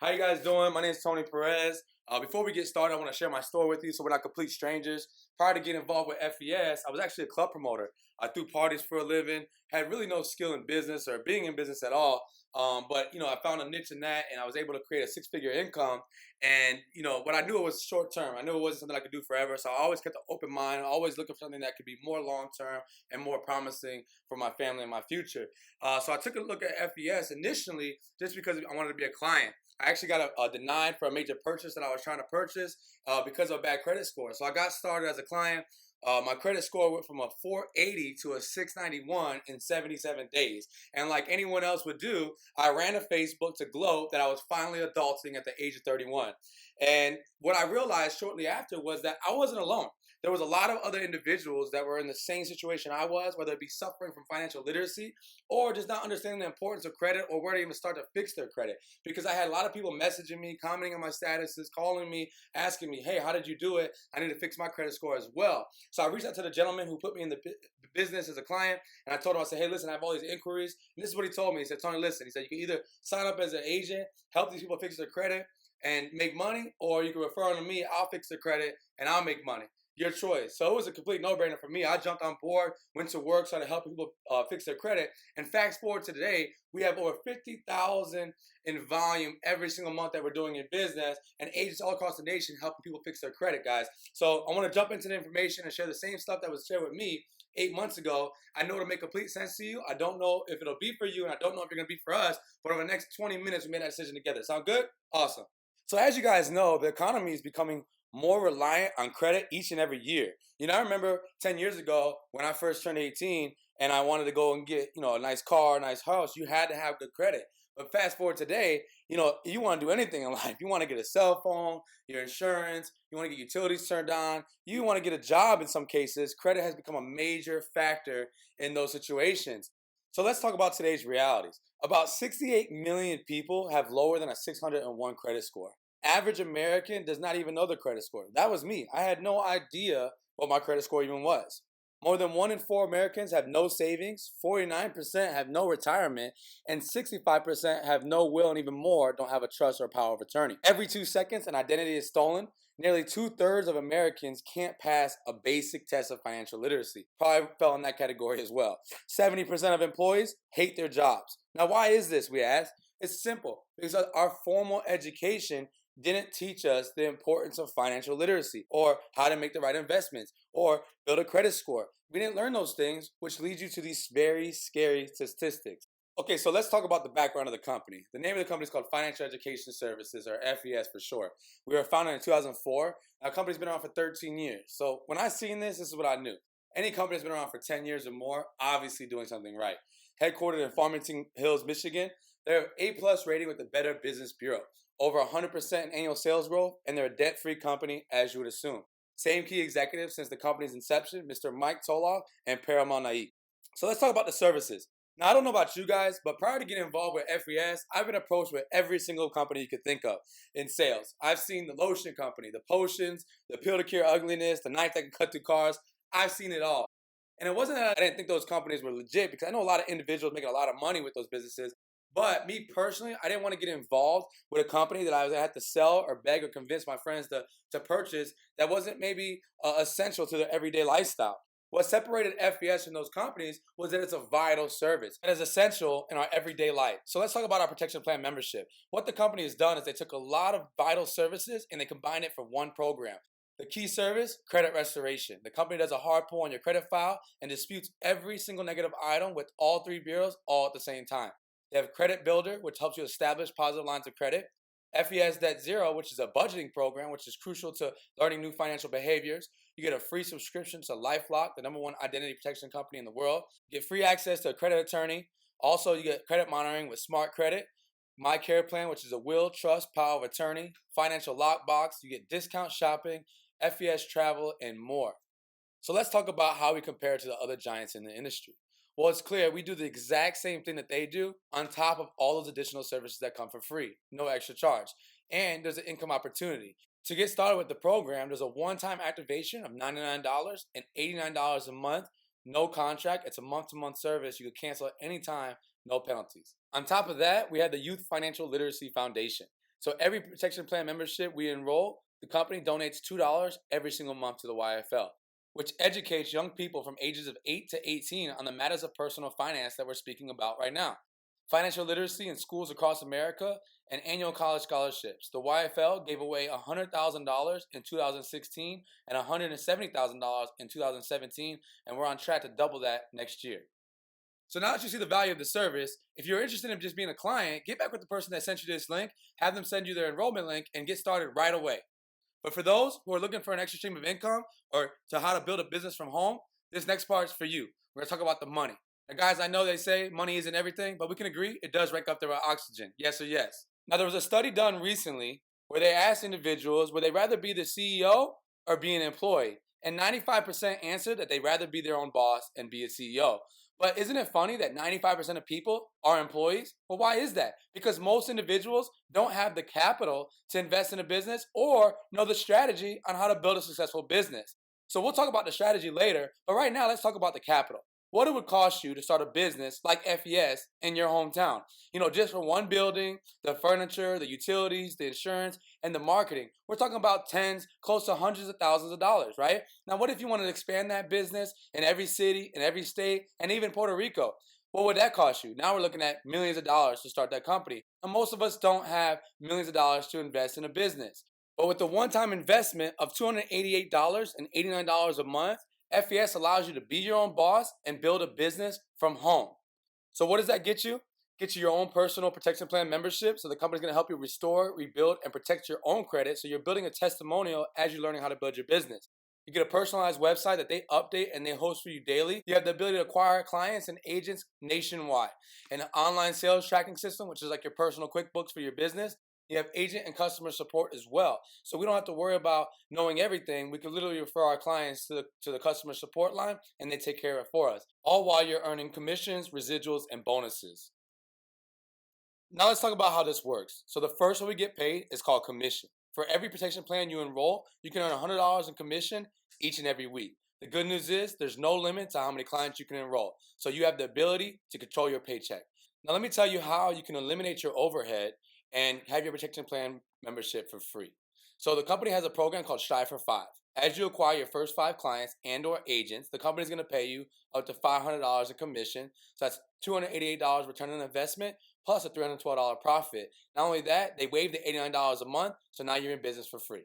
How you guys doing? My name is Tony Perez. Before we get started, I want to share my story with you so we're not complete strangers. Prior to getting involved with FES, I was actually a club promoter. I threw parties for a living, had really no skill in business or being in business at all. But I found a niche in that and I was able to create a six-figure income. But I knew it was short term. I knew it wasn't something I could do forever. So I always kept an open mind, always looking for something that could be more long-term and more promising for my family and my future. So I took a look at FES initially just because I wanted to be a client. I actually got denied for a major purchase that I was trying to purchase because of a bad credit score. So I got started as a client. My credit score went from a 480 to a 691 in 77 days. And like anyone else would do, I ran a Facebook to gloat that I was finally adulting at the age of 31. And what I realized shortly after was that I wasn't alone. There was a lot of other individuals that were in the same situation I was, whether it be suffering from financial literacy or just not understanding the importance of credit or where to even start to fix their credit. Because I had a lot of people messaging me, commenting on my statuses, calling me, asking me, hey, how did you do it? I need to fix my credit score as well. So I reached out to the gentleman who put me in the business as a client, and I told him, I said, hey, listen, I have all these inquiries. And this is what he told me. He said, Tony, listen, he said, you can either sign up as an agent, help these people fix their credit and make money, or you can refer them to me, I'll fix their credit and I'll make money. Your choice. So it was a complete no-brainer for me. I jumped on board, went to work, started helping people fix their credit. And fast forward to today, we have over 50,000 in volume every single month that we're doing in business, and agents all across the nation helping people fix their credit, guys. So I want to jump into the information and share the same stuff that was shared with me 8 months ago. I know it'll make complete sense to you. I don't know if it'll be for you, and I don't know if it's going to be for us, but over the next 20 minutes, we made that decision together. Sound good? Awesome. So as you guys know, the economy is becoming more reliant on credit each and every year. I remember 10 years ago when I first turned 18 and I wanted to go and get, a nice car, a nice house, you had to have good credit. But fast forward today, you want to do anything in life. You want to get a cell phone, your insurance, you want to get utilities turned on, you want to get a job in some cases. Credit has become a major factor in those situations. So let's talk about today's realities. About 68 million people have lower than a 601 credit score. Average American does not even know their credit score. That was me. I had no idea what my credit score even was. More than 1 in 4 Americans have no savings, 49% have no retirement, and 65% have no will, and even more don't have a trust or power of attorney. Every 2 seconds, an identity is stolen. Nearly 2/3 of Americans can't pass a basic test of financial literacy. Probably fell in that category as well. 70% of employees hate their jobs. Now, why is this, we ask? It's simple. Because our formal education didn't teach us the importance of financial literacy or how to make the right investments or build a credit score. We didn't learn those things, which leads you to these very scary statistics. Okay, so let's talk about the background of the company. The name of the company is called Financial Education Services, or FES for short. We were founded in 2004. Our company's been around for 13 years. So when I seen this is what I knew. Any company that's been around for 10 years or more, obviously doing something right. Headquartered in Farmington Hills, Michigan, they're A+ rating with the Better Business Bureau. Over 100% in annual sales growth, and they're a debt-free company, as you would assume. Same key executives since the company's inception, Mr. Mike Toloff and Paramount Naik. So let's talk about the services. Now, I don't know about you guys, but prior to getting involved with FES, I've been approached with every single company you could think of in sales. I've seen the lotion company, the potions, the pill to cure ugliness, the knife that can cut through cars. I've seen it all. And it wasn't that I didn't think those companies were legit, because I know a lot of individuals making a lot of money with those businesses. But me personally, I didn't want to get involved with a company that I had to sell or beg or convince my friends to purchase that wasn't maybe essential to their everyday lifestyle. What separated FES from those companies was that it's a vital service that is essential in our everyday life. So let's talk about our protection plan membership. What the company has done is they took a lot of vital services and they combined it for one program. The key service, credit restoration. The company does a hard pull on your credit file and disputes every single negative item with all 3 bureaus all at the same time. They have Credit Builder, which helps you establish positive lines of credit. FES Debt Zero, which is a budgeting program, which is crucial to learning new financial behaviors. You get a free subscription to LifeLock, the #1 identity protection company in the world. You get free access to a credit attorney. Also, you get credit monitoring with Smart Credit. My Care Plan, which is a will, trust, power of attorney. Financial Lockbox. You get discount shopping, FES travel, and more. So let's talk about how we compare to the other giants in the industry. Well, it's clear we do the exact same thing that they do on top of all those additional services that come for free, no extra charge. And there's an income opportunity. To get started with the program, there's a one-time activation of $99 and $89 a month, no contract. It's a month-to-month service. You can cancel at any time, no penalties. On top of that, we have the Youth Financial Literacy Foundation. So every protection plan membership we enroll, the company donates $2 every single month to the YFL, which educates young people from ages of 8 to 18 on the matters of personal finance that we're speaking about right now. Financial literacy in schools across America and annual college scholarships. The YFL gave away $100,000 in 2016 and $170,000 in 2017, and we're on track to double that next year. So now that you see the value of the service, if you're interested in just being a client, get back with the person that sent you this link, have them send you their enrollment link, and get started right away. But for those who are looking for an extra stream of income or to how to build a business from home, this next part is for you. We're going to talk about the money. Now, guys, I know they say money isn't everything, but we can agree it does rank up there with oxygen. Yes or yes? Now, there was a study done recently where they asked individuals would they rather be the CEO or be an employee, and 95% answered that they'd rather be their own boss and be a CEO. But isn't it funny that 95% of people are employees? Well, why is that? Because most individuals don't have the capital to invest in a business or know the strategy on how to build a successful business. So we'll talk about the strategy later, but right now let's talk about the capital. What it would cost you to start a business like FES in your hometown. Just for one building, the furniture, the utilities, the insurance, and the marketing. We're talking about tens, close to hundreds of thousands of dollars, right? Now, what if you wanted to expand that business in every city, in every state, and even Puerto Rico? What would that cost you? Now we're looking at millions of dollars to start that company. And most of us don't have millions of dollars to invest in a business. But with the one-time investment of $288.89 a month, FES allows you to be your own boss and build a business from home. So what does that get you? Get you your own personal protection plan membership. So the company's going to help you restore, rebuild, and protect your own credit. So you're building a testimonial as you're learning how to build your business. You get a personalized website that they update and they host for you daily. You have the ability to acquire clients and agents nationwide. And an online sales tracking system, which is like your personal QuickBooks for your business. You have agent and customer support as well. So we don't have to worry about knowing everything. We can literally refer our clients to the customer support line and they take care of it for us. All while you're earning commissions, residuals, and bonuses. Now let's talk about how this works. So the first one we get paid is called commission. For every protection plan you enroll, you can earn $100 in commission each and every week. The good news is there's no limit to how many clients you can enroll. So you have the ability to control your paycheck. Now let me tell you how you can eliminate your overhead and have your protection plan membership for free. So the company has a program called Strive for 5. As you acquire your first 5 clients and or agents, the company is going to pay you up to $500 in commission. So that's $288 return on investment plus a $312 profit. Not only that, they waive the $89 a month, so now you're in business for free.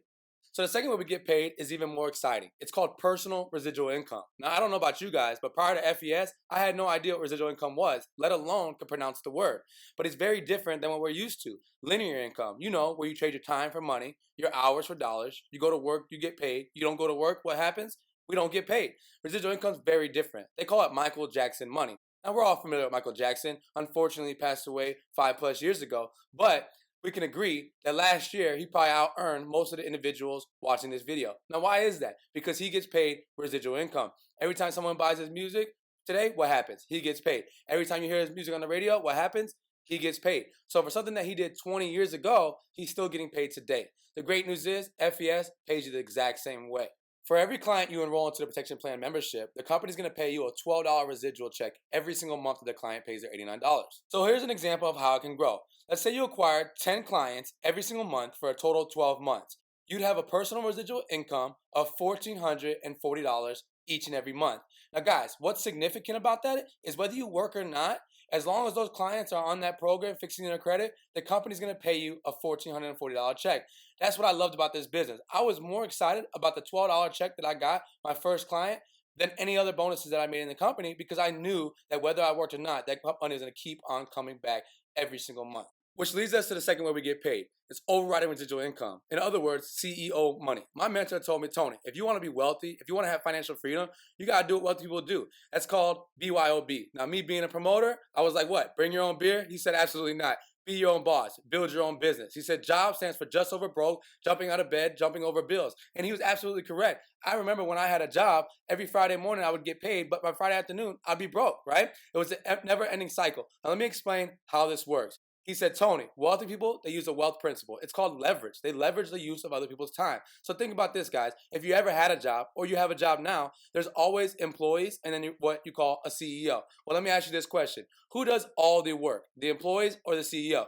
So the second way we get paid is even more exciting. It's called personal residual income. Now, I don't know about you guys, but prior to FES, I had no idea what residual income was, let alone could pronounce the word. But it's very different than what we're used to. Linear income, where you trade your time for money, your hours for dollars. You go to work, you get paid. You don't go to work, what happens? We don't get paid. Residual income is very different. They call it Michael Jackson money. Now, we're all familiar with Michael Jackson. Unfortunately, he passed away 5+ years ago. But we can agree that last year he probably out-earned most of the individuals watching this video. Now, why is that? Because he gets paid residual income. Every time someone buys his music today, what happens? He gets paid. Every time you hear his music on the radio, what happens? He gets paid. So for something that he did 20 years ago, he's still getting paid today. The great news is FES pays you the exact same way. For every client you enroll into the protection plan membership, the company's going to pay you a $12 residual check every single month that the client pays their $89. So here's an example of how it can grow. Let's say you acquired 10 clients every single month for a total of 12 months. You'd have a personal residual income of $1,440 each and every month. Now guys, what's significant about that is whether you work or not, as long as those clients are on that program fixing their credit, the company's going to pay you a $1,440 check. That's what I loved about this business. I was more excited about the $12 check that I got my first client than any other bonuses that I made in the company because I knew that whether I worked or not, that money is going to keep on coming back every single month. Which leads us to the second way we get paid. It's overriding residual income. In other words, CEO money. My mentor told me, Tony, if you want to be wealthy, if you want to have financial freedom, you got to do what wealthy people do. That's called BYOB. Now, me being a promoter, I was like, what? Bring your own beer? He said, absolutely not. Be your own boss. Build your own business. He said job stands for just over broke, jumping out of bed, jumping over bills. And he was absolutely correct. I remember when I had a job, every Friday morning I would get paid, but by Friday afternoon, I'd be broke, right? It was a never-ending cycle. Now, let me explain how this works. He said, Tony, wealthy people, they use a wealth principle. It's called leverage. They leverage the use of other people's time. So think about this, guys. If you ever had a job or you have a job now, there's always employees and then what you call a CEO. Well, let me ask you this question. Who does all the work, the employees or the CEO?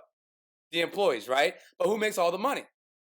The employees, right? But who makes all the money?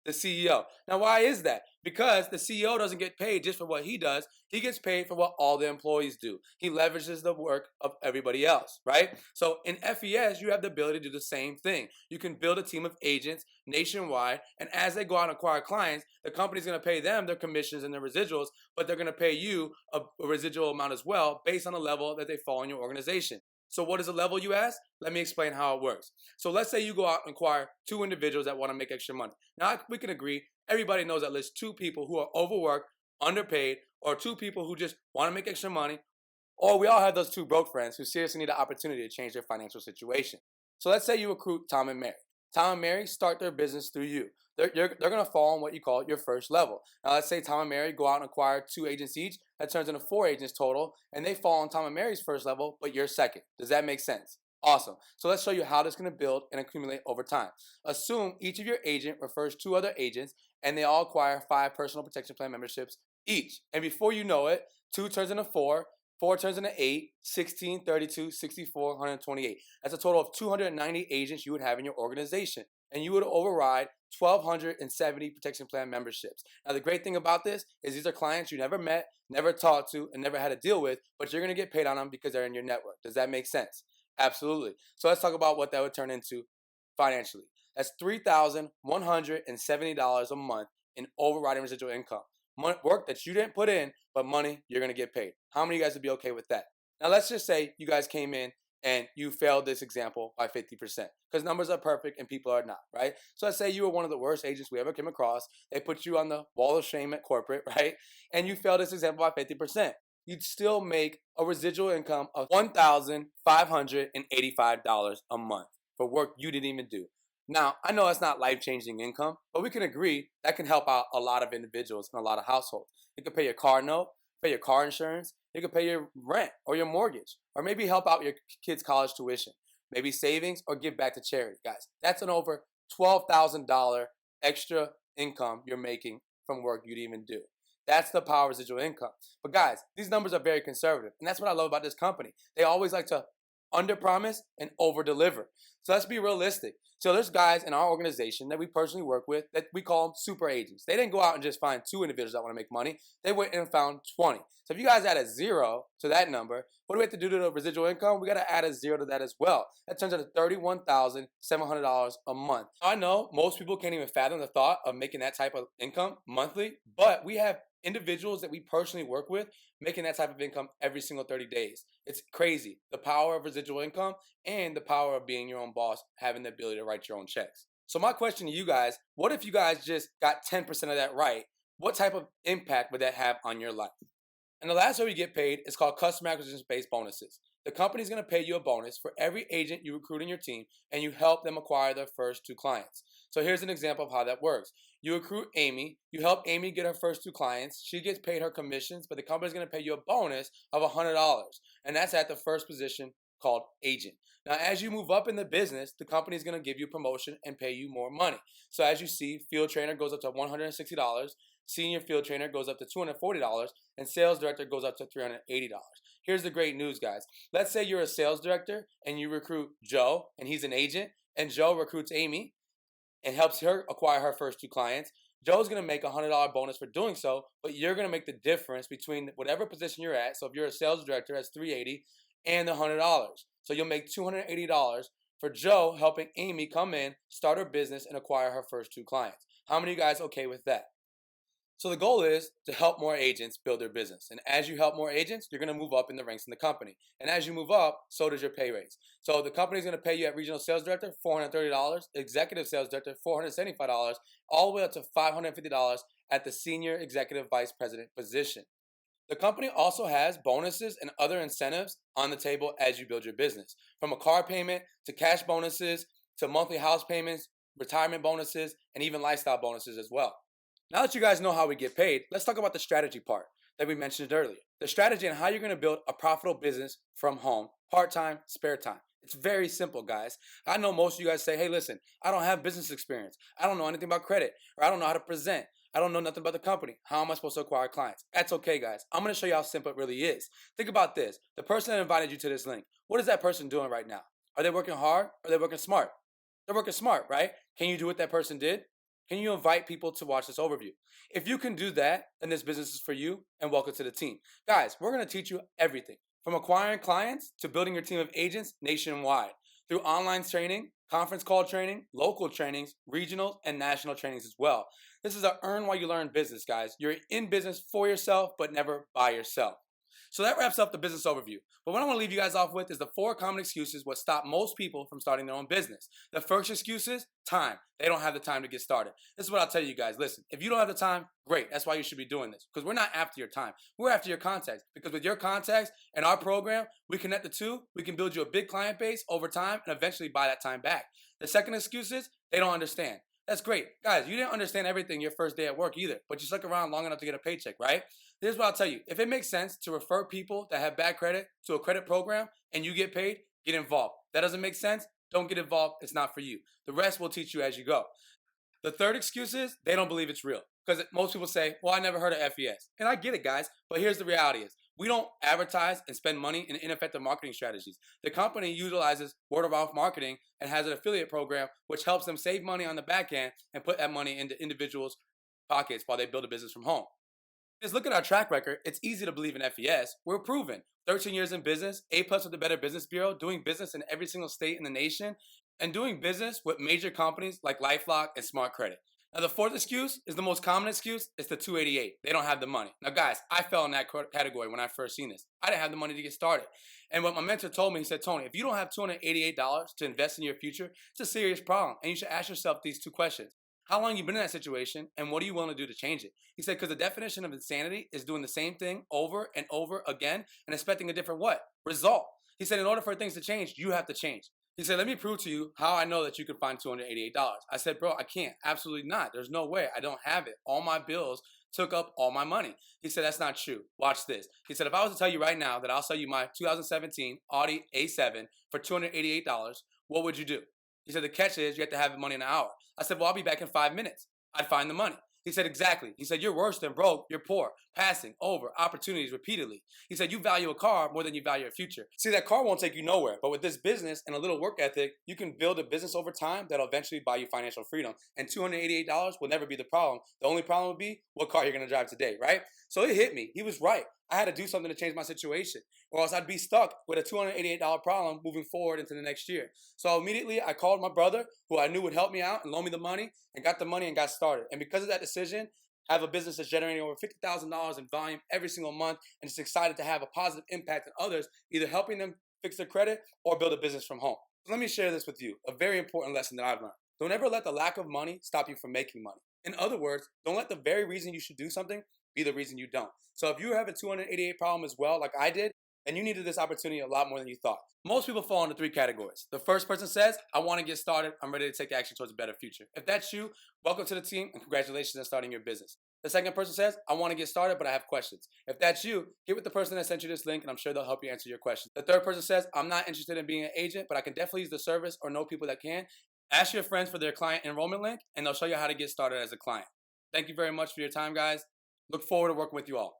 The CEO. Now, why is that? Because the CEO doesn't get paid just for what he does. He gets paid for what all the employees do. He leverages the work of everybody else, right? So in FES, you have the ability to do the same thing. You can build a team of agents nationwide, and as they go out and acquire clients, the company's going to pay them their commissions and their residuals, but they're going to pay you a residual amount as well based on the level that they fall in your organization. So what is the level, you ask? Let me explain how it works. So let's say you go out and acquire two individuals that want to make extra money. Now, we can agree, everybody knows at least two people who are overworked, underpaid, or two people who just want to make extra money, or we all have those two broke friends who seriously need an opportunity to change their financial situation. So let's say you recruit Tom and Mary. Tom and Mary start their business through you. They're going to fall on what you call your first level. Now, let's say Tom and Mary go out and acquire two agents each. That turns into four agents total, and they fall on Tom and Mary's first level, but you're second. Does that make sense? Awesome. So let's show you how this is going to build and accumulate over time. Assume each of your agent refers two other agents, and they all acquire 5 personal protection plan memberships each. And before you know it, 2 turns into 4, 4 turns into 8, 16, 32, 64, 128. That's a total of 290 agents you would have in your organization. And you would override 1,270 protection plan memberships. Now, the great thing about this is these are clients you never met, never talked to, and never had to deal with, but you're going to get paid on them because they're in your network. Does that make sense? Absolutely. So let's talk about what that would turn into financially. That's $3,170 a month in overriding residual income. Work that you didn't put in, but money you're going to get paid. How many of you guys would be okay with that? Now, let's just say you guys came in and you failed this example by 50%, because numbers are perfect and people are not, right? So let's say you were one of the worst agents we ever came across. They put you on the wall of shame at corporate, right? And you failed this example by 50%. You'd still make a residual income of $1,585 a month for work you didn't even do. Now, I know it's not life-changing income, but we can agree that can help out a lot of individuals and a lot of households. It could pay your car note, pay your car insurance, it could pay your rent or your mortgage, or maybe help out your kids' college tuition, maybe savings, or give back to charity. Guys, that's an over $12,000 extra income you're making from work you didn't even do. That's the power of residual income. But guys, these numbers are very conservative, and that's what I love about this company. They always like to under-promise and over-deliver. So let's be realistic. So there's guys in our organization that we personally work with that we call them super agents. They didn't go out and just find 2 individuals that want to make money. They went and found 20. So if you guys add a 0 to that number, what do we have to do to the residual income? We got to add a 0 to that as well. That turns into $31,700 a month. I know most people can't even fathom the thought of making that type of income monthly, but we have individuals that we personally work with making that type of income every single 30 days. It's crazy. The power of residual income and the power of being your own boss, having the ability to write your own checks. So my question to you guys, what if you guys just got 10% of that right? What type of impact would that have on your life? And the last way we get paid is called customer acquisition-based bonuses. The company's going to pay you a bonus for every agent you recruit in your team, and you help them acquire their first 2 clients. So here's an example of how that works. You recruit Amy, you help Amy get her first 2 clients, she gets paid her commissions, but the company's going to pay you a bonus of $100, and that's at the first position called agent. Now, as you move up in the business, the company is going to give you a promotion and pay you more money. So as you see, field trainer goes up to $160, senior field trainer goes up to $240, and sales director goes up to $380. Here's the great news, guys. Let's say you're a sales director and you recruit Joe, and he's an agent, and Joe recruits Amy and helps her acquire her first 2 clients. Joe's going to make a $100 bonus for doing so, but you're going to make the difference between whatever position you're at. So if you're a sales director, that's $380 and the $100. So you'll make $280 for Joe helping Amy come in, start her business, and acquire her first 2 clients. How many of you guys okay with that? So the goal is to help more agents build their business. And as you help more agents, you're going to move up in the ranks in the company. And as you move up, so does your pay raise. So the company is going to pay you at regional sales director $430, executive sales director $475, all the way up to $550 at the senior executive vice president position. The company also has bonuses and other incentives on the table as you build your business, from a car payment to cash bonuses to monthly house payments, retirement bonuses, and even lifestyle bonuses as well. Now that you guys know how we get paid, let's talk about the strategy part that we mentioned earlier. The strategy and how you're going to build a profitable business from home, part-time, spare time. It's very simple, guys. I know most of you guys say, hey, listen, I don't have business experience. I don't know anything about credit, or I don't know how to present. I don't know nothing about the company. How am I supposed to acquire clients? That's okay, guys. I'm going to show you how simple it really is. Think about this. The person that invited you to this link, what is that person doing right now? Are they working hard or are they working smart? They're working smart, right? Can you do what that person did? Can you invite people to watch this overview? If you can do that, then this business is for you, and welcome to the team. Guys, we're gonna teach you everything from acquiring clients to building your team of agents nationwide through online training, conference call training, local trainings, regional and national trainings as well. This is a earn while you learn business, guys. You're in business for yourself, but never by yourself. So that wraps up the business overview. But what I want to leave you guys off with is the 4 common excuses what stop most people from starting their own business. The first excuse is time. They don't have the time to get started. This is what I'll tell you guys. Listen, if you don't have the time, great. That's why you should be doing this, because we're not after your time. We're after your contacts, because with your contacts and our program, we connect the two. We can build you a big client base over time and eventually buy that time back. The second excuse is they don't understand. That's great. Guys, you didn't understand everything your first day at work either, but you stuck around long enough to get a paycheck, right? Here's what I'll tell you. If it makes sense to refer people that have bad credit to a credit program and you get paid, get involved. That doesn't make sense? Don't get involved. It's not for you. The rest will teach you as you go. The third excuse is they don't believe it's real. Because most people say, well, I never heard of FES. And I get it, guys. But here's the reality is we don't advertise and spend money in ineffective marketing strategies. The company utilizes word of mouth marketing and has an affiliate program which helps them save money on the back end and put that money into individuals' pockets while they build a business from home. Just look at our track record. It's easy to believe in FES. We're proven. 13 years in business, A+ with the Better Business Bureau, doing business in every single state in the nation, and doing business with major companies like LifeLock and Smart Credit. Now, the fourth excuse is the most common excuse. It's the 288. They don't have the money. Now, guys, I fell in that category when I first seen this. I didn't have the money to get started. And what my mentor told me, he said, Tony, if you don't have $288 to invest in your future, it's a serious problem. And you should ask yourself these 2 questions. How long have you been in that situation, and what are you willing to do to change it? He said, because the definition of insanity is doing the same thing over and over again and expecting a different what? Result. He said, in order for things to change, you have to change. He said, let me prove to you how I know that you can find $288. I said, bro, I can't. Absolutely not. There's no way. I don't have it. All my bills took up all my money. He said, that's not true. Watch this. He said, if I was to tell you right now that I'll sell you my 2017 Audi A7 for $288, what would you do? He said, the catch is you have to have the money in an hour. I said, well, I'll be back in 5 minutes. I'd find the money. He said, exactly. He said, you're worse than broke. You're poor, passing over opportunities repeatedly. He said, you value a car more than you value a future. See, that car won't take you nowhere. But with this business and a little work ethic, you can build a business over time that'll eventually buy you financial freedom. And $288 will never be the problem. The only problem would be what car you're going to drive today, right? So it hit me. He was right. I had to do something to change my situation, or else I'd be stuck with a $288 problem moving forward into the next year. So immediately I called my brother, who I knew would help me out and loan me the money, and got the money and got started. And because of that decision, I have a business that's generating over $50,000 in volume every single month, and just excited to have a positive impact on others, either helping them fix their credit or build a business from home. So let me share this with you, a very important lesson that I've learned. Don't ever let the lack of money stop you from making money. In other words, don't let the very reason you should do something be the reason you don't. So if you have a 288 problem as well, like I did, and you needed this opportunity a lot more than you thought. Most people fall into 3 categories. The first person says, I want to get started. I'm ready to take action towards a better future. If that's you, welcome to the team and congratulations on starting your business. The second person says, I want to get started, but I have questions. If that's you, get with the person that sent you this link and I'm sure they'll help you answer your questions. The third person says, I'm not interested in being an agent, but I can definitely use the service or know people that can. Ask your friends for their client enrollment link and they'll show you how to get started as a client. Thank you very much for your time, guys. Look forward to working with you all.